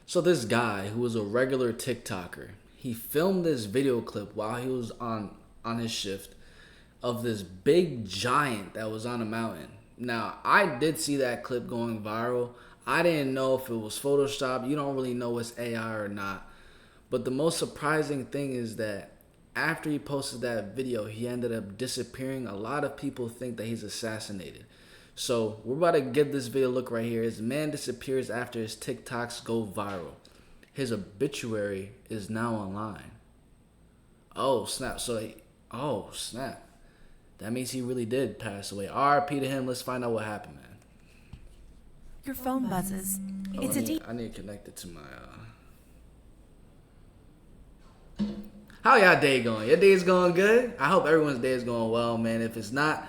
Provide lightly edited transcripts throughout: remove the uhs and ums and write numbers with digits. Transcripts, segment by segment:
So this guy who was a regular TikToker, he filmed this video clip while he was on his shift of this big giant that was on a mountain. Now, I did see that clip going viral. I didn't know if it was Photoshop. You don't really know it's AI or not. But the most surprising thing is that after he posted that video, he ended up disappearing. A lot of people think that he's assassinated. So we're about to give this video a look right here. This man disappears after his TikToks go viral. His obituary is now online. Oh snap! Oh snap! That means he really did pass away. R.I.P to him. Let's find out what happened, man. Your phone buzzes. It's a deep. I need to connect it to my. How y'all day going? Your day is going good? I hope everyone's day is going well, man. If it's not,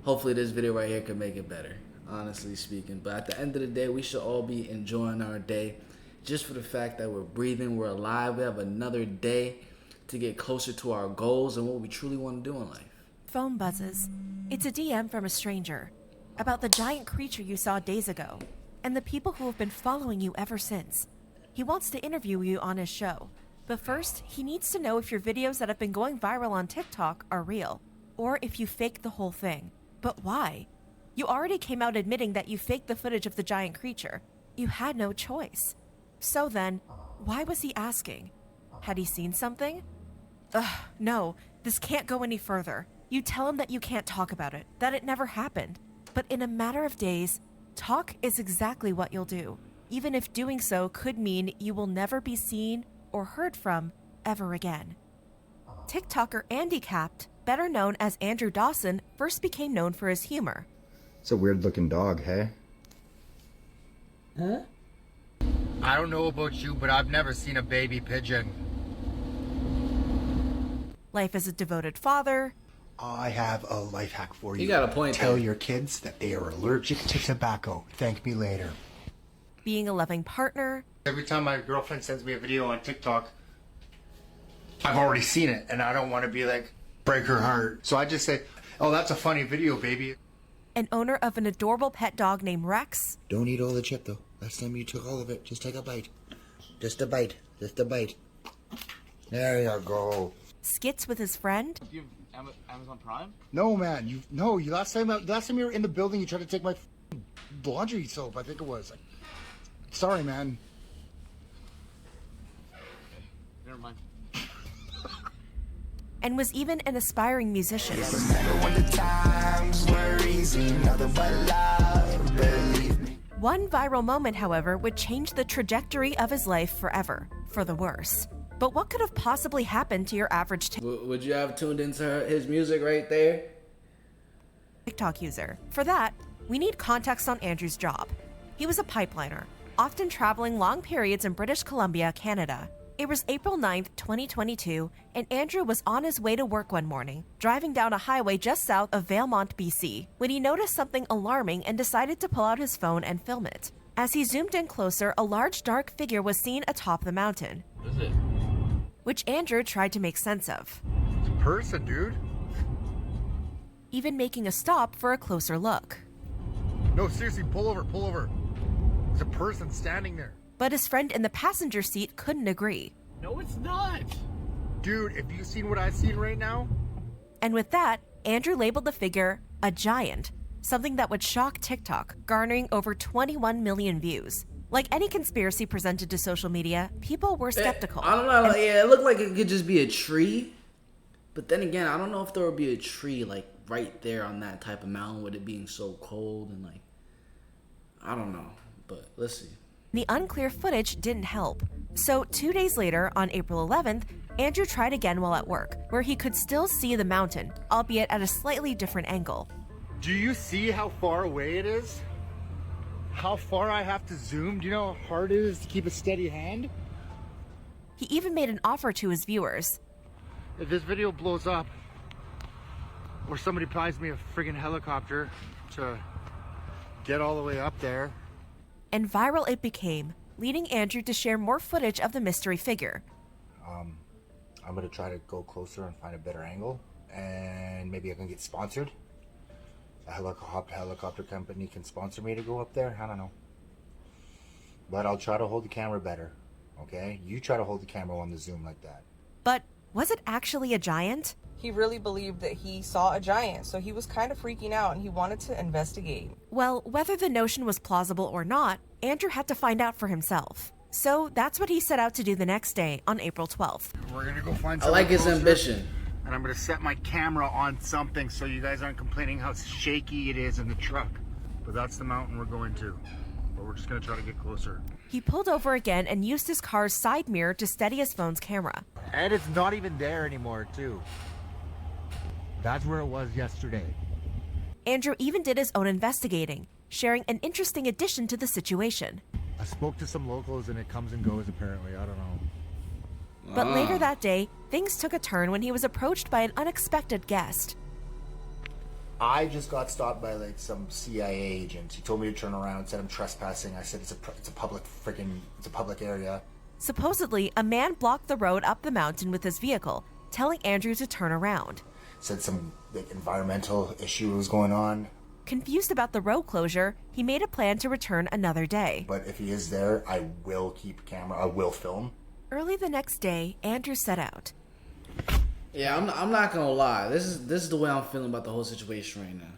hopefully this video right here can make it better, honestly speaking. But at the end of the day, we should all be enjoying our day just for the fact that we're breathing, we're alive, we have another day to get closer to our goals and what we truly want to do in life. Phone buzzes. It's a DM from a stranger about the giant creature you saw days ago and the people who have been following you ever since. He wants to interview you on his show. But first, he needs to know if your videos that have been going viral on TikTok are real, or if you faked the whole thing. But why? You already came out admitting that you faked the footage of the giant creature. You had no choice. So then, why was he asking? Had he seen something? Ugh, no, this can't go any further. You tell him that you can't talk about it, that it never happened. But in a matter of days, talk is exactly what you'll do, even if doing so could mean you will never be seen or heard from ever again. TikToker Andy Capped, better known as Andrew Dawson, first became known for his humor. It's a weird looking dog, hey? Huh? I don't know about you, but I've never seen a baby pigeon. Life as a devoted father. I have a life hack for you. You got a point Tell there. your kids that they are allergic to tobacco. Thank me later. Being a loving partner. Every time my girlfriend sends me a video on TikTok, I've already seen it, and I don't want to be like, break her heart. So I just say, oh, that's a funny video, baby. An owner of an adorable pet dog named Rex. Don't eat all the chip, though. Last time you took all of it. Just take a bite. Just a bite. Just a bite. There you go. Skits with his friend. Do you have Amazon Prime? No, man. You last time you were in the building, you tried to take my laundry soap. I think it was. Sorry, man. Never mind. And was even an aspiring musician. One viral moment, however, would change the trajectory of his life forever, for the worse. But what could have possibly happened to your average Would you have tuned into his music right there? TikTok user? For that, we need context on Andrew's job. He was a pipeliner, often traveling long periods in British Columbia, Canada. It was April 9th, 2022, and Andrew was on his way to work one morning, driving down a highway just south of Valemount, BC, when he noticed something alarming and decided to pull out his phone and film it. As he zoomed in closer, a large dark figure was seen atop the mountain, What is it? which Andrew tried to make sense of, It's a person, dude. even making a stop for a closer look. No, seriously, pull over, pull over. There's a person standing there. But his friend in the passenger seat couldn't agree. No, it's not. Dude, have you seen what I've seen right now? And with that, Andrew labeled the figure a giant, something that would shock TikTok, garnering over 21 million views. Like any conspiracy presented to social media, people were skeptical. I don't know. Yeah, it looked like it could just be a tree. But then again, I don't know if there would be a tree like right there on that type of mountain with it being so cold and like, I don't know. But let's see. The unclear footage didn't help. So 2 days later, on April 11th, Andrew tried again while at work, where he could still see the mountain, albeit at a slightly different angle. Do you see how far away it is? How far I have to zoom? Do you know how hard it is to keep a steady hand? He even made an offer to his viewers. If this video blows up, or somebody buys me a friggin' helicopter to get all the way up there. And viral it became, leading Andrew to share more footage of the mystery figure. I'm gonna try to go closer and find a better angle, and maybe I can get sponsored. A helicopter company can sponsor me to go up there. I don't know. But I'll try to hold the camera better, okay? You try to hold the camera on the zoom like that. But was it actually a giant? He really believed that he saw a giant, so he was kind of freaking out and he wanted to investigate. Well, whether the notion was plausible or not, Andrew had to find out for himself. So that's what he set out to do the next day on April 12th. We're gonna go find. I like his ambition. And I'm gonna set my camera on something so you guys aren't complaining how shaky it is in the truck. But that's the mountain we're going to. But we're just gonna try to get closer. He pulled over again and used his car's side mirror to steady his phone's camera. And it's not even there anymore, too. That's where it was yesterday. Andrew even did his own investigating, sharing an interesting addition to the situation. I spoke to some locals and it comes and goes apparently, I don't know. But later that day, things took a turn when he was approached by an unexpected guest. I just got stopped by like some CIA agent. He told me to turn around, said I'm trespassing. I said it's a public area. Supposedly, a man blocked the road up the mountain with his vehicle, telling Andrew to turn around. Said some like environmental issue was going on. Confused about the road closure, he made a plan to return another day. But if he is there, I will keep a camera. I will film. Early the next day, Andrew set out. Yeah, I'm not gonna lie. This is the way I'm feeling about the whole situation right now.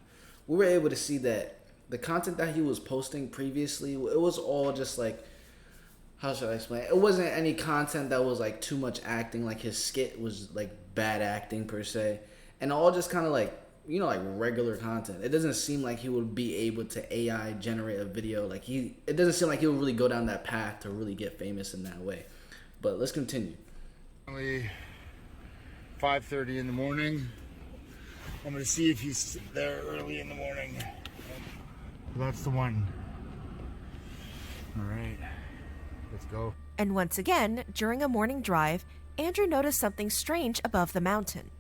We were able to see that the content that he was posting previously, it was all just like, how should I explain? It wasn't any content that was like too much acting. Like his skit was like bad acting per se, and all just kind of like, you know, like regular content. It doesn't seem like he would be able to AI generate a video. Like it doesn't seem like he would really go down that path to really get famous in that way. But let's continue. Only 5:30 in the morning. I'm gonna see if he's there early in the morning. That's the one. All right, let's go. And once again, during a morning drive, Andrew noticed something strange above the mountain.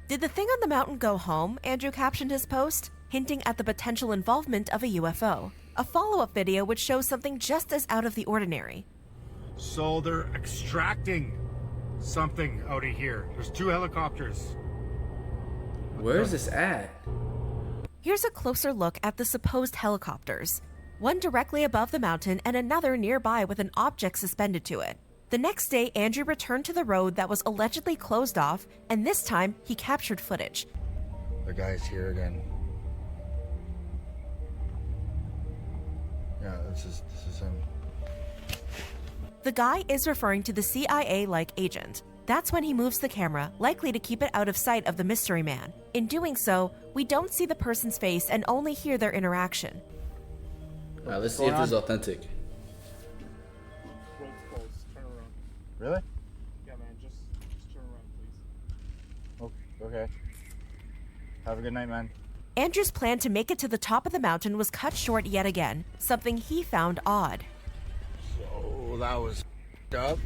Did the thing on the mountain go home? Andrew captioned his post, hinting at the potential involvement of a UFO. A follow-up video which shows something just as out of the ordinary. So they're extracting something out of here. There's 2 helicopters. Where is this at? Here's a closer look at the supposed helicopters. One directly above the mountain and another nearby with an object suspended to it. The next day, Andrew returned to the road that was allegedly closed off, and this time he captured footage. The guy's here again. Yeah, this is him. The guy is referring to the CIA-like agent. That's when he moves the camera, likely to keep it out of sight of the mystery man. In doing so, we don't see the person's face and only hear their interaction. All right, let's see if this is authentic. Road's closed. Turn around. Really? Yeah, man. Just turn around, please. Oh, okay. Have a good night, man. Andrew's plan to make it to the top of the mountain was cut short yet again, something he found odd. So that was up.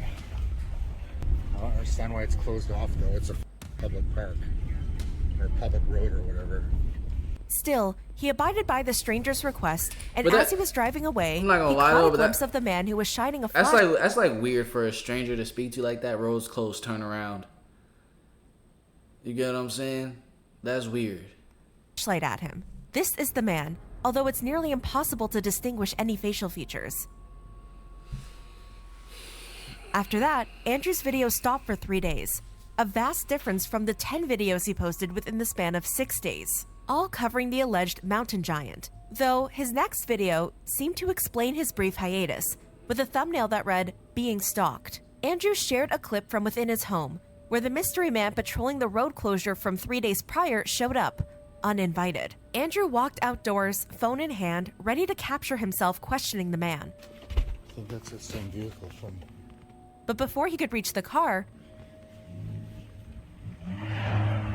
I don't understand why it's closed off though. It's a public park or public road or whatever. Still, he abided by the stranger's request, and But as he was driving away, he I'm not gonna lie, caught though, a but glimpse of the man who was shining a That's flashlight. that's like weird for a stranger to speak to you like that. Roads closed, turn around. You get what I'm saying? That's weird. At him. This is the man, although it's nearly impossible to distinguish any facial features. After that, Andrew's video stopped for 3 days, a vast difference from the 10 videos he posted within the span of 6 days, all covering the alleged mountain giant. Though his next video seemed to explain his brief hiatus, with a thumbnail that read, "Being Stalked." Andrew shared a clip from within his home, where the mystery man patrolling the road closure from 3 days prior showed up, uninvited. Andrew walked outdoors, phone in hand, ready to capture himself questioning the man. I think that's the same vehicle from... But before he could reach the car,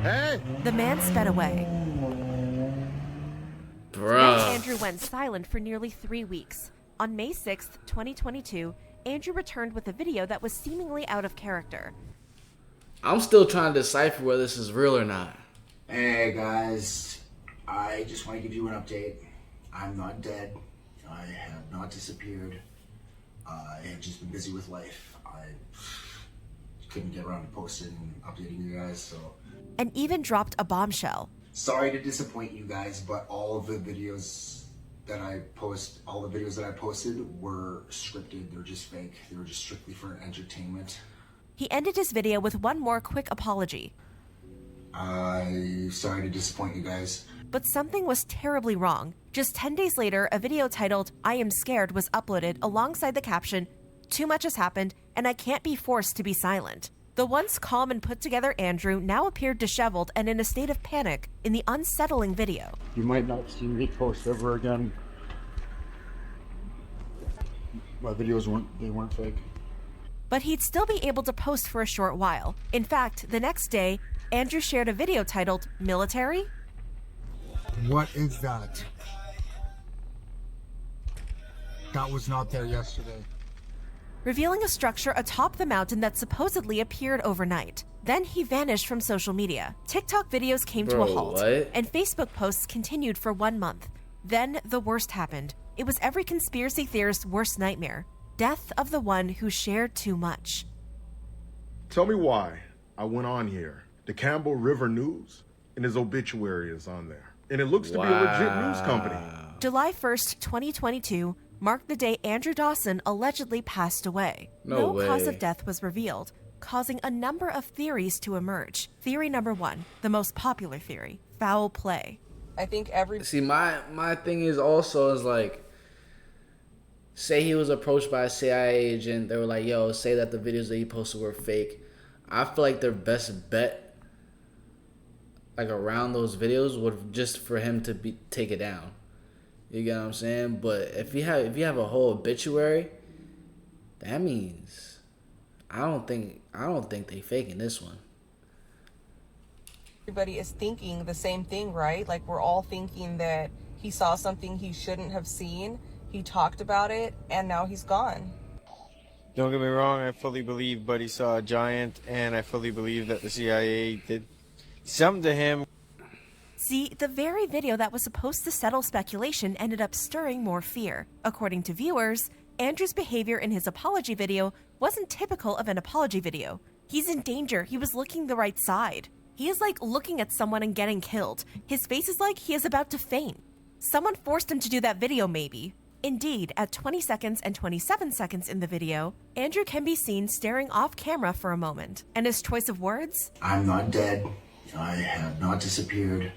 Hey! the man sped away. Then Bruh. Andrew went silent for nearly 3 weeks. On May 6th, 2022, Andrew returned with a video that was seemingly out of character. I'm still trying to decipher whether this is real or not. Hey guys, I just want to give you an update. I'm not dead. I have not disappeared. I have just been busy with life. I couldn't get around to posting and updating you guys, so... And even dropped a bombshell. Sorry to disappoint you guys, but all of the videos that I post, all the videos that I posted were scripted. They're just fake. They were just strictly for entertainment. He ended his video with one more quick apology. Sorry to disappoint you guys. But something was terribly wrong. Just 10 days later, a video titled, "I am scared" was uploaded alongside the caption, "Too much has happened, and I can't be forced to be silent." The once calm and put together Andrew now appeared disheveled and in a state of panic in the unsettling video. You might not see me post ever again. My videos weren't fake. But he'd still be able to post for a short while. In fact, the next day, Andrew shared a video titled, "Military?" What is that? That was not there yesterday. Revealing a structure atop the mountain that supposedly appeared overnight. Then he vanished from social media. TikTok videos came to a halt, and Facebook posts continued for 1 month. Then the worst happened. It was every conspiracy theorist's worst nightmare. Death of the one who shared too much. Tell me why I went on here. The Campbell River News, and his obituary is on there. And it looks to be a legit news company. July 1st, 2022, marked the day Andrew Dawson allegedly passed away. No way. Cause of death was revealed, causing a number of theories to emerge. Theory number 1, the most popular theory, foul play. I think See, my thing is also is like, say he was approached by a CIA agent. They were like, yo, say that the videos that he posted were fake. I feel like their best bet, like around those videos, would just for him to take it down. You get what I'm saying? But if you have a whole obituary, that means I don't think they faking this one. Everybody is thinking the same thing, right? Like, we're all thinking that he saw something he shouldn't have seen. He talked about it, and now he's gone. Don't get me wrong, I fully believe Buddy saw a giant, and I fully believe that the CIA did something to him. See, the very video that was supposed to settle speculation ended up stirring more fear. According to viewers, Andrew's behavior in his apology video wasn't typical of an apology video. He's in danger. He was looking the right side. He is like looking at someone and getting killed. His face is like he is about to faint. Someone forced him to do that video, maybe. Indeed, at 20 seconds and 27 seconds in the video, Andrew can be seen staring off camera for a moment. And his choice of words? I'm not dead. I have not disappeared.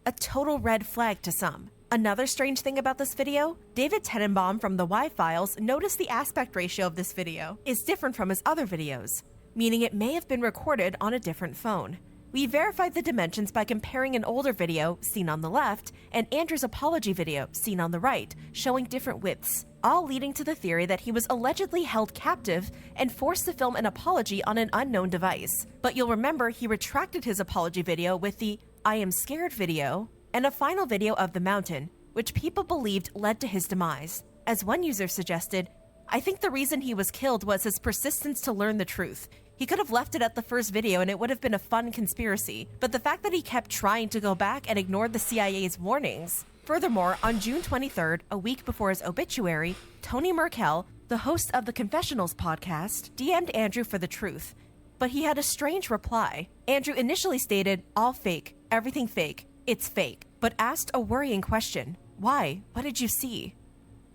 A total red flag to some. Another strange thing about this video, David Tenenbaum from the Y-Files noticed the aspect ratio of this video is different from his other videos, meaning it may have been recorded on a different phone. We verified the dimensions by comparing an older video, seen on the left, and Andrew's apology video, seen on the right, showing different widths, all leading to the theory that he was allegedly held captive and forced to film an apology on an unknown device. But you'll remember he retracted his apology video with the "I am scared" video and a final video of the mountain, which people believed led to his demise. As one user suggested, "I think the reason he was killed was his persistence to learn the truth. He could have left it at the first video and it would have been a fun conspiracy, but the fact that he kept trying to go back and ignored the CIA's warnings." Furthermore, on June 23rd, a week before his obituary, Tony Merkel, the host of the Confessionals podcast, DM'd Andrew for the truth. But he had a strange reply. Andrew initially stated, "All fake, everything fake, it's fake," but asked a worrying question. "Why? What did you see?"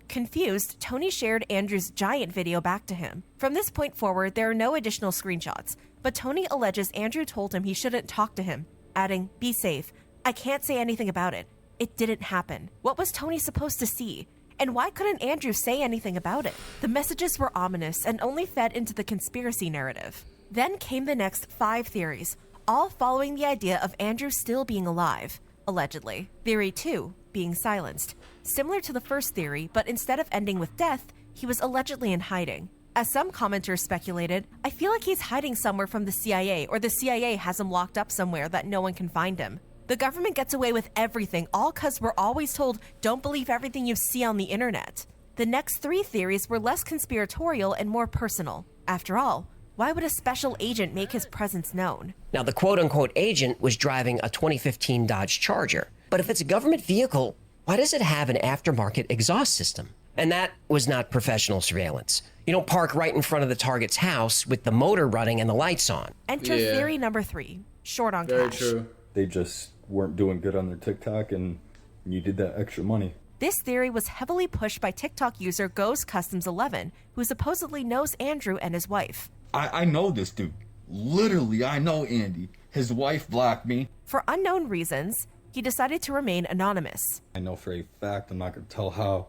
Confused, Tony shared Andrew's giant video back to him. From this point forward, there are no additional screenshots, but Tony alleges Andrew told him he shouldn't talk to him, adding, "Be safe. I can't say anything about it. It didn't happen." What was Tony supposed to see? And why couldn't Andrew say anything about it? The messages were ominous and only fed into the conspiracy narrative. Then came the next 5 theories, all following the idea of Andrew still being alive, allegedly. Theory 2, being silenced. Similar to the first theory, but instead of ending with death, he was allegedly in hiding. As some commenters speculated, "I feel like he's hiding somewhere from the CIA, or the CIA has him locked up somewhere that no one can find him. The government gets away with everything, all cause we're always told, don't believe everything you see on the internet." The next 3 theories were less conspiratorial and more personal. After all, why would a special agent make his presence known? Now, the quote-unquote agent was driving a 2015 Dodge Charger. But if it's a government vehicle, why does it have an aftermarket exhaust system? And that was not professional surveillance. You don't park right in front of the target's house with the motor running and the lights on. Enter theory number 3, short on Very cash. true. They just weren't doing good on their TikTok and needed that extra money. This theory was heavily pushed by TikTok user Ghost Customs 11, who supposedly knows Andrew and his wife. I know this dude. Literally, I know Andy. His wife blocked me. For unknown reasons, he decided to remain anonymous. I know for a fact I'm not gonna tell how.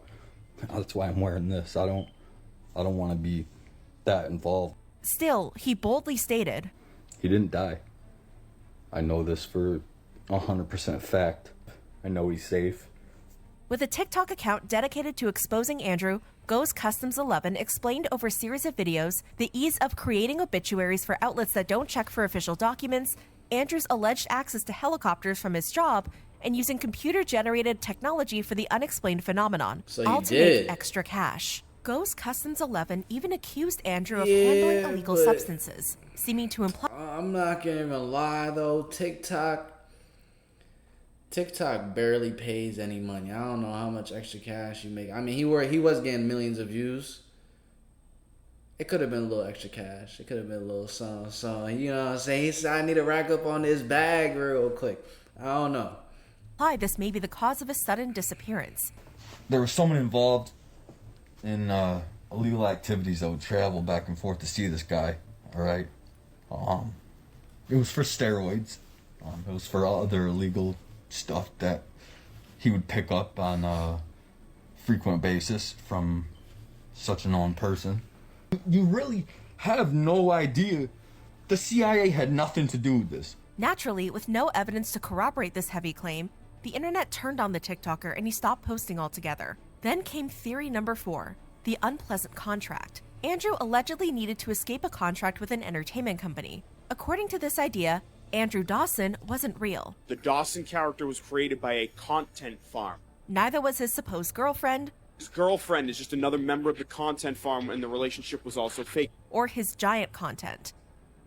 That's why I'm wearing this. I don't want to be that involved. Still, he boldly stated, He didn't die. I know this for 100% fact. I know he's safe. With a TikTok account dedicated to exposing Andrew, Ghost Customs 11 explained over a series of videos the ease of creating obituaries for outlets that don't check for official documents, Andrew's alleged access to helicopters from his job, and using computer-generated technology for the unexplained phenomenon, all to make extra cash. Ghost Customs 11 even accused Andrew of handling illegal substances, seeming to imply... I'm not gonna even lie though, TikTok barely pays any money. I don't know how much extra cash you make. I mean, he was getting millions of views. It could have been a little extra cash. It could have been a little something. So, you know what I'm saying? He said, I need to rack up on this bag real quick. I don't know. This may be the cause of his sudden disappearance. There was someone involved in illegal activities that would travel back and forth to see this guy. All right. It was for steroids. It was for other illegal stuff that he would pick up on a frequent basis from such a known person. You really have no idea. The CIA had nothing to do with this. Naturally, with no evidence to corroborate this heavy claim, the internet turned on the TikToker and he stopped posting altogether. Then came theory number 4, the unpleasant contract. Andrew allegedly needed to escape a contract with an entertainment company. According to this idea, Andrew Dawson wasn't real. The Dawson character was created by a content farm. Neither was his supposed girlfriend. His girlfriend is just another member of the content farm, and the relationship was also fake. Or his giant content.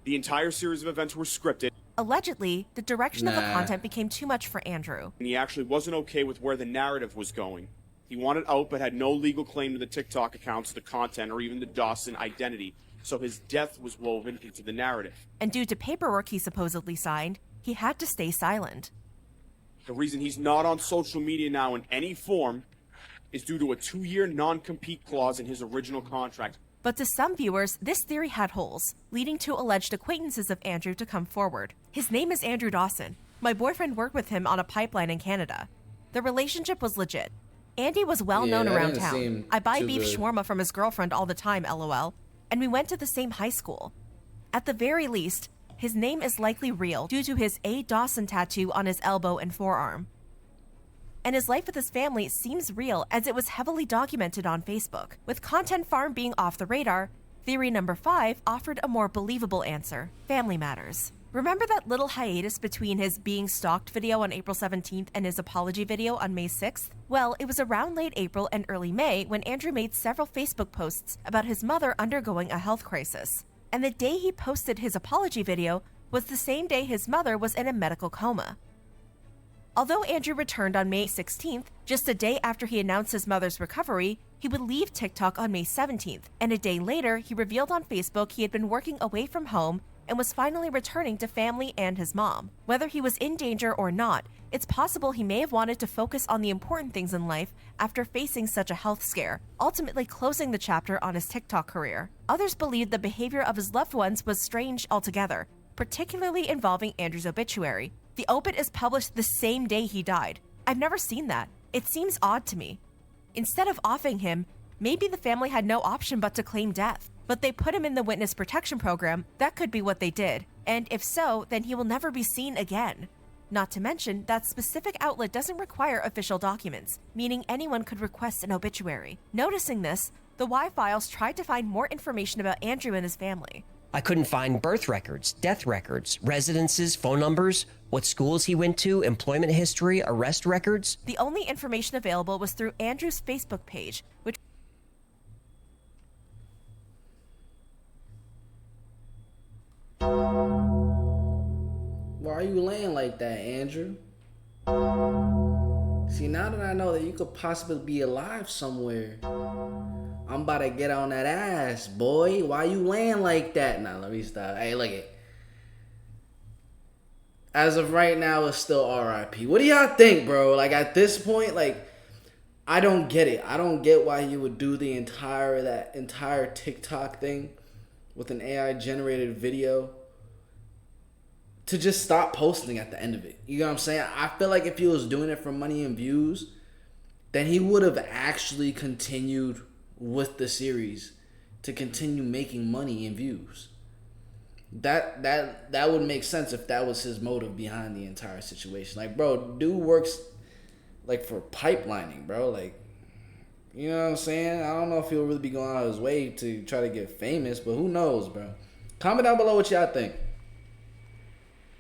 The entire series of events were scripted. Allegedly, the direction of the content became too much for Andrew. And he actually wasn't okay with where the narrative was going. He wanted out, but had no legal claim to the TikTok accounts, the content, or even the Dawson identity. So his death was woven into the narrative. And due to paperwork he supposedly signed, he had to stay silent. The reason he's not on social media now in any form is due to a 2-year non-compete clause in his original contract. But to some viewers, this theory had holes, leading to alleged acquaintances of Andrew to come forward. His name is Andrew Dawson. My boyfriend worked with him on a pipeline in Canada. The relationship was legit. Andy was well known around town. I buy beef shawarma from his girlfriend all the time, LOL. And we went to the same high school. At the very least, his name is likely real due to his A. Dawson tattoo on his elbow and forearm. And his life with his family seems real as it was heavily documented on Facebook. With Content Farm being off the radar, theory number 5 offered a more believable answer: family matters. Remember that little hiatus between his being stalked video on April 17th and his apology video on May 6th? Well, it was around late April and early May when Andrew made several Facebook posts about his mother undergoing a health crisis. And the day he posted his apology video was the same day his mother was in a medical coma. Although Andrew returned on May 16th, just a day after he announced his mother's recovery, he would leave TikTok on May 17th, and a day later, he revealed on Facebook he had been working away from home and was finally returning to family and his mom. Whether he was in danger or not, it's possible he may have wanted to focus on the important things in life after facing such a health scare, ultimately closing the chapter on his TikTok career. Others believed the behavior of his loved ones was strange altogether, particularly involving Andrew's obituary. The obit is published the same day he died. I've never seen that. It seems odd to me. Instead of offing him, maybe the family had no option but to claim death. But they put him in the witness protection program. That could be what they did. And if so, then he will never be seen again. Not to mention, that specific outlet doesn't require official documents, meaning anyone could request an obituary. Noticing this, the Y-Files tried to find more information about Andrew and his family. I couldn't find birth records, death records, residences, phone numbers, what schools he went to, employment history, arrest records. The only information available was through Andrew's Facebook page, which... Why are you laying like that, Andrew? See, now that I know that you could possibly be alive somewhere, I'm about to get on that ass, boy. Why you laying like that? Nah, let me stop. Hey, look it. As of right now, it's still R.I.P. What do y'all think, bro? Like, at this point, like, I don't get it. I don't get why he would do that entire TikTok thing with an AI generated video to just stop posting at the end of it. You know what I'm saying? I feel like if he was doing it for money and views, then he would have actually continued with the series to continue making money and views. That would make sense if that was his motive behind the entire situation. Like, bro, dude works like for pipelining, bro. Like, you know what I'm saying? I don't know if he'll really be going out of his way to try to get famous, but who knows, bro? Comment down below what y'all think.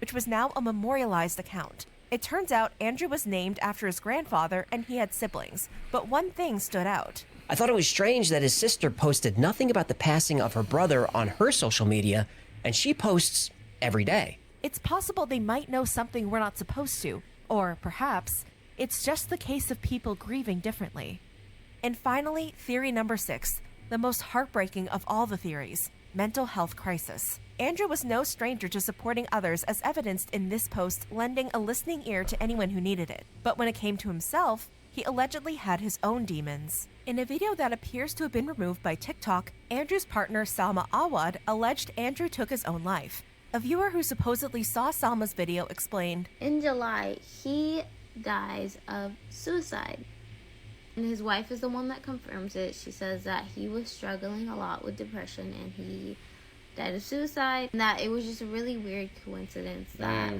Which was now a memorialized account. It turns out Andrew was named after his grandfather and he had siblings, but one thing stood out. I thought it was strange that his sister posted nothing about the passing of her brother on her social media, and she posts every day. It's possible they might know something we're not supposed to, or perhaps it's just the case of people grieving differently. And finally, theory number 6, the most heartbreaking of all the theories, mental health crisis. Andrew was no stranger to supporting others, as evidenced in this post, lending a listening ear to anyone who needed it. But when it came to himself, he allegedly had his own demons. In a video that appears to have been removed by TikTok, Andrew's partner Salma Awad alleged Andrew took his own life. A viewer who supposedly saw Salma's video explained, "In July, he dies of suicide. And his wife is the one that confirms it. She says that he was struggling a lot with depression and he died of suicide, and that it was just a really weird coincidence that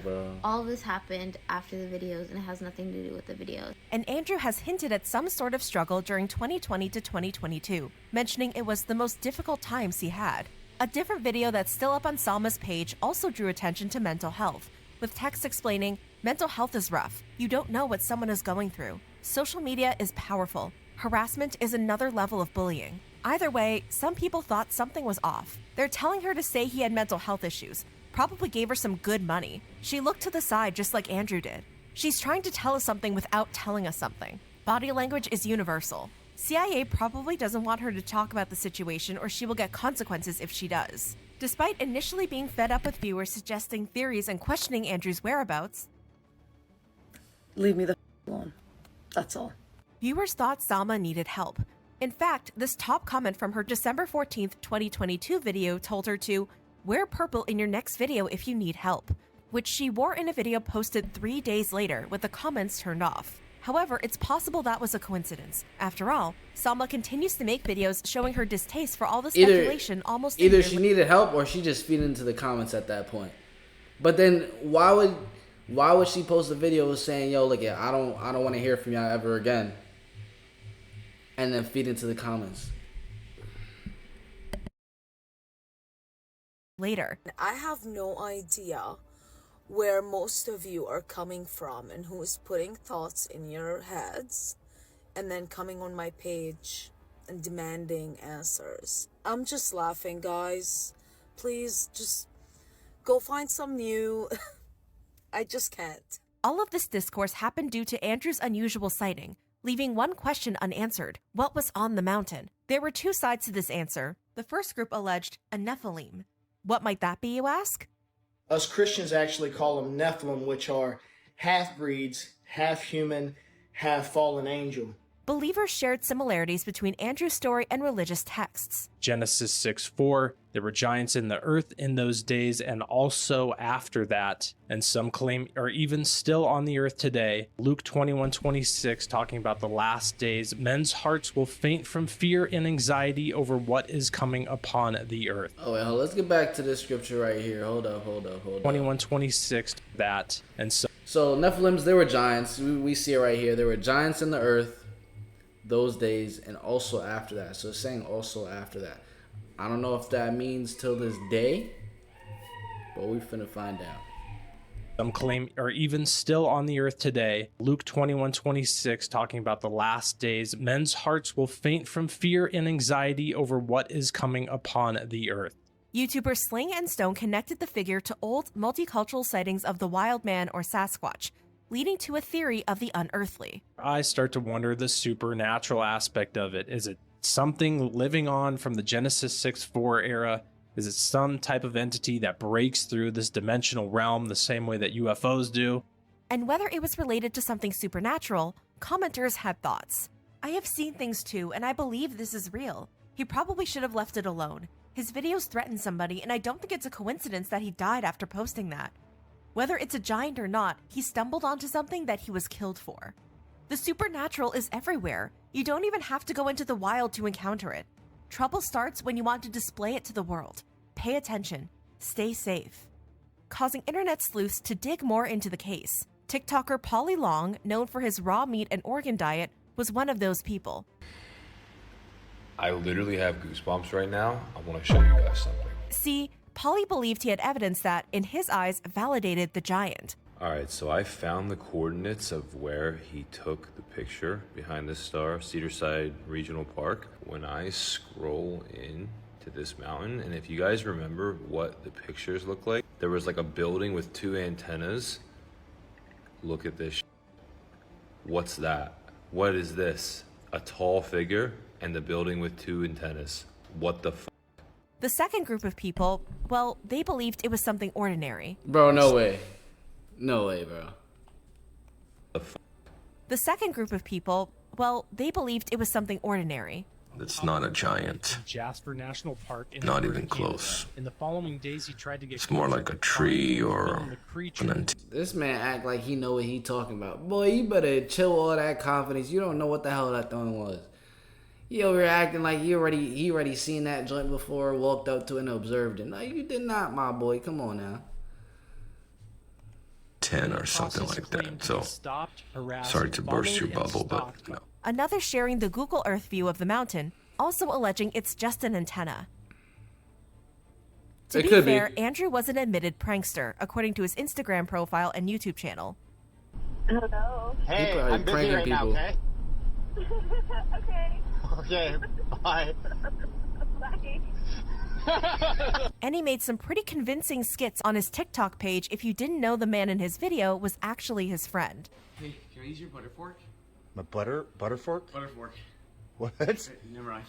all of this happened after the videos and it has nothing to do with the videos." And Andrew has hinted at some sort of struggle during 2020 to 2022, mentioning it was the most difficult times he had. A different video that's still up on Salma's page also drew attention to mental health, with text explaining, "Mental health is rough. You don't know what someone is going through. Social media is powerful. Harassment is another level of bullying." Either way, some people thought something was off. They're telling her to say he had mental health issues, probably gave her some good money. She looked to the side just like Andrew did. She's trying to tell us something without telling us something. Body language is universal. CIA probably doesn't want her to talk about the situation, or she will get consequences if she does. Despite initially being fed up with viewers suggesting theories and questioning Andrew's whereabouts, leave me the alone. That's all. Viewers thought Salma needed help. In fact, this top comment from her December 14th, 2022 video told her to wear purple in your next video if you need help, which she wore in a video posted 3 days later with the comments turned off. However, it's possible that was a coincidence. After all, Salma continues to make videos showing her distaste for all the speculation Either she needed help or she just feed into the comments at that point. But then why would she post a video saying, "Yo, look, I don't want to hear from y'all ever again," and then feed into the comments later? I have no idea where most of you are coming from and who is putting thoughts in your heads and then coming on my page and demanding answers. I'm just laughing, guys. Please just go find some new. I just can't. All of this discourse happened due to Andrew's unusual sighting, leaving one question unanswered. What was on the mountain? There were two sides to this answer. The first group alleged a Nephilim. What might that be, you ask? Us Christians actually call them Nephilim, which are half-breeds, half-human, half-fallen angel. Believers shared similarities between Andrew's story and religious texts. Genesis 6:4, there were giants in the earth in those days and also after that, and some claim are even still on the earth today. Luke 21:26, talking about the last days, men's hearts will faint from fear and anxiety over what is coming upon the earth. Oh, wait, let's get back to this scripture right here. Hold up. 21:26, that, and so Nephilims, they were giants. We see it right here. There were giants in the earth those days and also after that. So it's saying also after that. I don't know if that means till this day, but we finna find out. Some claim are even still on the earth today. Luke 21:26, talking about the last days, men's hearts will faint from fear and anxiety over what is coming upon the earth. YouTuber Sling and Stone connected the figure to old multicultural sightings of the wild man or Sasquatch, leading to a theory of the unearthly. I start to wonder the supernatural aspect of it. Is it something living on from the Genesis 6:4 era? Is it some type of entity that breaks through this dimensional realm the same way that UFOs do? And whether it was related to something supernatural, commenters had thoughts. I have seen things too, and I believe this is real. He probably should have left it alone. His videos threaten somebody, and I don't think it's a coincidence that he died after posting that. Whether it's a giant or not, he stumbled onto something that he was killed for. The supernatural is everywhere. You don't even have to go into the wild to encounter it. Trouble starts when you want to display it to the world. Pay attention. Stay safe. Causing internet sleuths to dig more into the case. TikToker Polly Long, known for his raw meat and organ diet, was one of those people. I literally have goosebumps right now. I want to show you guys something. See, Polly believed he had evidence that, in his eyes, validated the giant. Alright, so I found the coordinates of where he took the picture behind this star, Cedarside Regional Park. When I scroll in to this mountain, and if you guys remember what the pictures look like, there was like a building with 2 antennas. Look at this. What's that? What is this? A tall figure and the building with 2 antennas. What the f? The second group of people, well, they believed it was something ordinary. Bro, no way. No way, bro. The second group of people, well, they believed it was something ordinary. It's not a giant. Jasper National Park. Not even close. In the following days, he tried to get. It's more like a tree or an This man act like he know what he talking about. Boy, you better chill all that confidence. You don't know what the hell that thing was. You over here acting like he already seen that joint before, walked up to it and observed it. No, you did not, my boy. Come on now. 10 or something like that. So, sorry to burst your bubble, but no. Another sharing the Google Earth view of the mountain, also alleging it's just an antenna. To be fair, Andrew was an admitted prankster, according to his Instagram profile and YouTube channel. Hello. Hey, I'm busy right now, okay? Okay. Okay, bye. Bye. And he made some pretty convincing skits on his TikTok page if you didn't know the man in his video was actually his friend. Hey, can I use your butter fork? My butter fork? Butter fork. What? Never mind.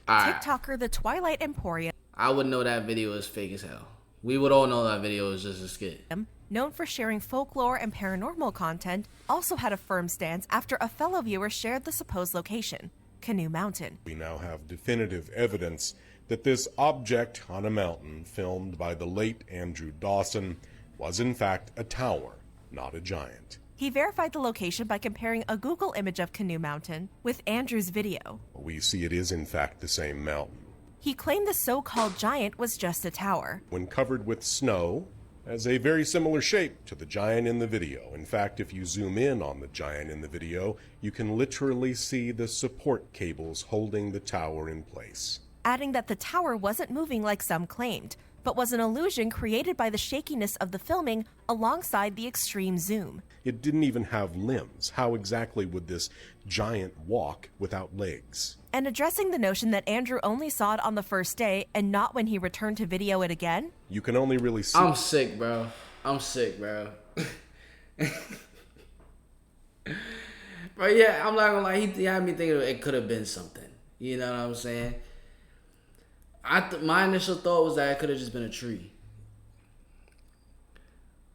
TikToker The Twilight Emporium. I would know that video is fake as hell. We would all know that video is just a skit. Known for sharing folklore and paranormal content, also had a firm stance after a fellow viewer shared the supposed location, Canoe Mountain. We now have definitive evidence that this object on a mountain filmed by the late Andrew Dawson was in fact a tower, not a giant. He verified the location by comparing a Google image of Canoe Mountain with Andrew's video. We see it is in fact the same mountain. He claimed the so-called giant was just a tower. When covered with snow, has a very similar shape to the giant in the video. In fact, if you zoom in on the giant in the video, you can literally see the support cables holding the tower in place. Adding that the tower wasn't moving like some claimed, but was an illusion created by the shakiness of the filming alongside the extreme zoom. It didn't even have limbs. How exactly would this giant walk without legs? And addressing the notion that Andrew only saw it on the first day and not when he returned to video it again. You can only really see... I'm sick, bro. I'm sick, bro. But yeah, I'm not gonna lie. He had me thinking it could have been something. You know what I'm saying? My initial thought was that it could have just been a tree.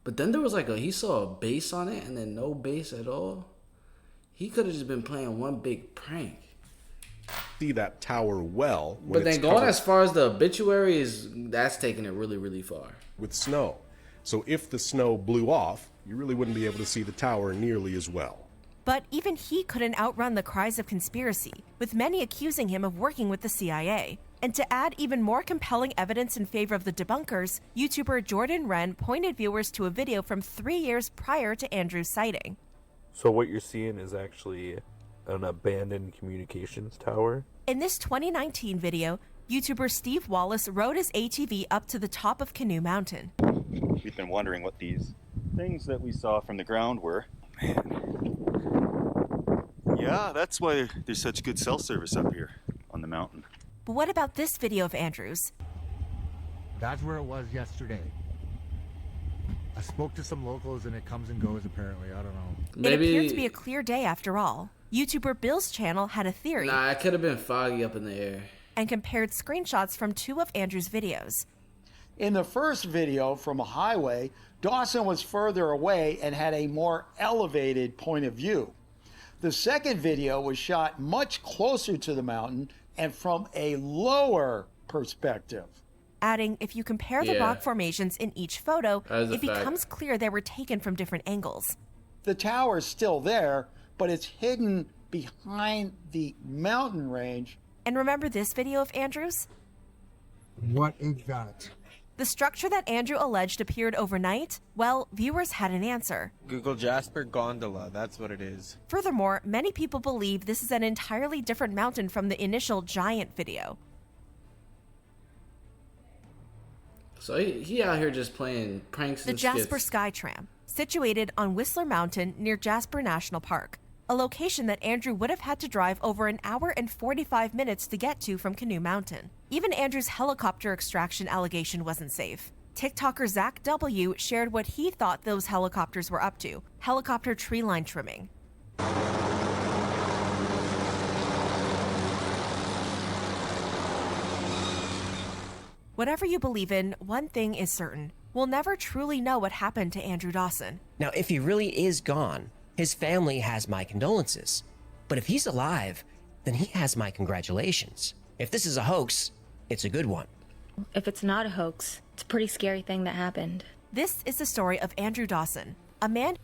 But then there was like he saw a base on it and then no base at all. He could have just been playing one big prank. See that tower well. But then going as far as the obituary that's taking it really, really far. With snow. So if the snow blew off, you really wouldn't be able to see the tower nearly as well. But even he couldn't outrun the cries of conspiracy, with many accusing him of working with the CIA. And to add even more compelling evidence in favor of the debunkers, YouTuber Jordan Wren pointed viewers to a video from 3 years prior to Andrew's sighting. So what you're seeing is actually an abandoned communications tower? In this 2019 video, YouTuber Steve Wallace rode his ATV up to the top of Canoe Mountain. We've been wondering what these things that we saw from the ground were. Yeah, that's why there's such good cell service up here on the mountain. But what about this video of Andrew's? That's where it was yesterday. I spoke to some locals and it comes and goes apparently. I don't know. It appeared to be a clear day after all. YouTuber Bill's channel had a theory. Nah, it could have been foggy up in the air. And compared screenshots from 2 of Andrew's videos. In the first video from a highway, Dawson was further away and had a more elevated point of view. The second video was shot much closer to the mountain and from a lower perspective. Adding, if you compare the Yeah. rock formations in each photo, That is a it fact. becomes clear they were taken from different angles. The tower's still there, but it's hidden behind the mountain range. And remember this video of Andrew's? What is that? The structure that Andrew alleged appeared overnight? Well, viewers had an answer. Google Jasper Gondola, that's what it is. Furthermore, many people believe this is an entirely different mountain from the initial giant video. So he out here just playing pranks The and Jasper skits. Skytram, situated on Whistler Mountain near Jasper National Park, a location that Andrew would have had to drive over an hour and 45 minutes to get to from Canoe Mountain. Even Andrew's helicopter extraction allegation wasn't safe. TikToker Zach W. shared what he thought those helicopters were up to: helicopter tree line trimming. Whatever you believe in, one thing is certain. We'll never truly know what happened to Andrew Dawson. Now, if he really is gone, his family has my condolences. But if he's alive, then he has my congratulations. If this is a hoax, it's a good one. If it's not a hoax, it's a pretty scary thing that happened. This is the story of Andrew Dawson, a man.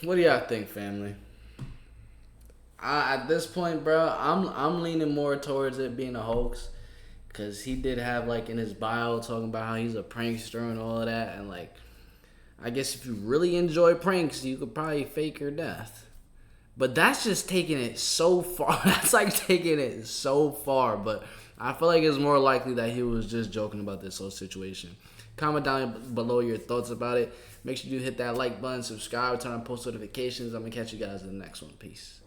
What do y'all think, family? At this point, bro, I'm leaning more towards it being a hoax, because he did have, like, in his bio talking about how he's a prankster and all of that, and, like, I guess if you really enjoy pranks, you could probably fake your death. But that's just taking it so far. That's like taking it so far. But I feel like it's more likely that he was just joking about this whole situation. Comment down below your thoughts about it. Make sure you hit that like button, subscribe, turn on post notifications. I'm going to catch you guys in the next one. Peace.